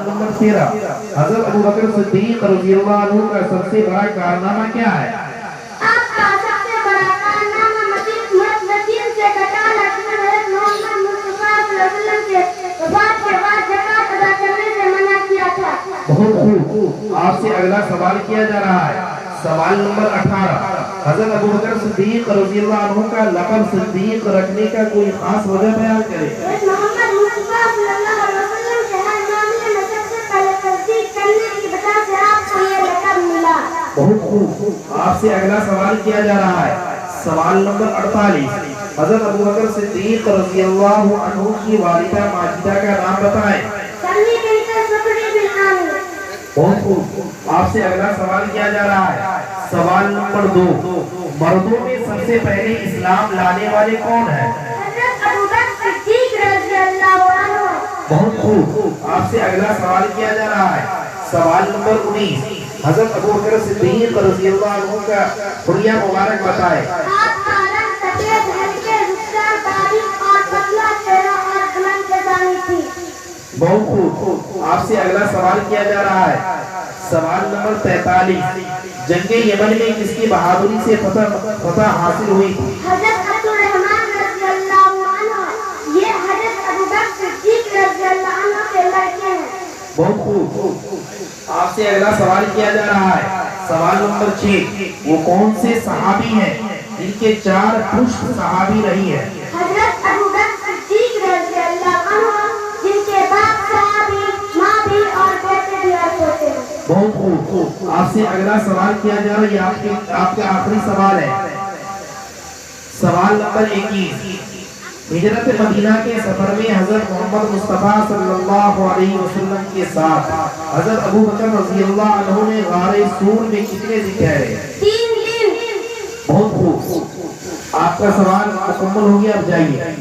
Number 13 حضرت ابو بکر صدیق رضی اللہ عنہ کا سب سے بڑا کارنامہ کیا ہے؟ آپ کا سب سے بڑا کارنامہ مدین سے کٹا لکھنا ہے محمد مصطفیٰ صلی اللہ علیہ وسلم کے وفات کے بعد زکات ادا کرنے سے منع کیا تھا۔ بہت خوب، آپ سے اگلا سوال کیا جا رہا ہے۔ سوال نمبر 18 حضرت ابو بکر صدیق رضی اللہ عنہ کا لقب صدیق رکھنے کا کوئی خاص وجہ بیان کرے۔ محمد مصطفیٰ صلی اللہ علیہ وسلم کے ہر معاملے میں سب سے پہلے تصدیق کرنے کی وجہ سے آپ کو یہ لقب ملا۔ بہت خوب، آپ سے اگلا سوال کیا جا رہا ہے۔ سوال نمبر 48 حضرت ابو بکر صدیق رضی اللہ عنہ کی والدہ ماجدہ کا نام بتائیں۔ سلمی بنت صفری بن عامر۔ بہت خوب، آپ سے اگلا سوال کیا جا رہا ہے۔ سوال نمبر 2 مردوں میں سب سے پہلے اسلام لانے والے کون ہیں؟ حضرت ابو بکر صدیق رضی اللہ عنہ۔ بہت خوب، آپ سے اگلا سوال کیا جا رہا ہے۔ سوال نمبر 19 حضرت ابو بکر صدیق رضی اللہ عنہ کا حلیہ مبارک بتائیں۔ آپ کا رنگ سفید، ہلکے رخسار، باریک اور پتلا چہرہ اور بلند پیشانی تھی۔ بہت خوب، آپ سے اگلا سوال کیا جا رہا ہے۔ سوال نمبر 43 جنگ یمن میں کس کی بہادری سے فتح حاصل ہوئی تھی؟ حضرت عبد الرحمن رضی اللہ عنہ۔ یہ حضرت ابو بکر صدیق رضی اللہ عنہ کے لڑکے ہیں۔ بہت خوب، آپ سے اگلا سوال کیا جا رہا ہے۔ سوال نمبر 6 وہ کون سے صحابی ہیں جن کے 4 پشت صحابی رہی ہے؟ حضرت ابو بکر صدیق رضی اللہ عنہ، جن کے باپ صحابی، ماں بھی اور بیٹے بھی اور پوتے ہیں۔ بہت خوب، آپ سے اگلا سوال کیا جا رہا ہے۔ یہ آپ کا آخری سوال ہے۔ سوال نمبر 21 ہجرت مدینہ کے سفر میں حضرت محمد مصطفیٰ صلی اللہ علیہ وسلم کے ساتھ حضرت ابو بکر رضی اللہ عنہ نے غار سور میں کتنے دن ٹھہرے؟ 3 دن۔ بہت خوب، آپ کا سوال مکمل ہو گیا، اب جائیے۔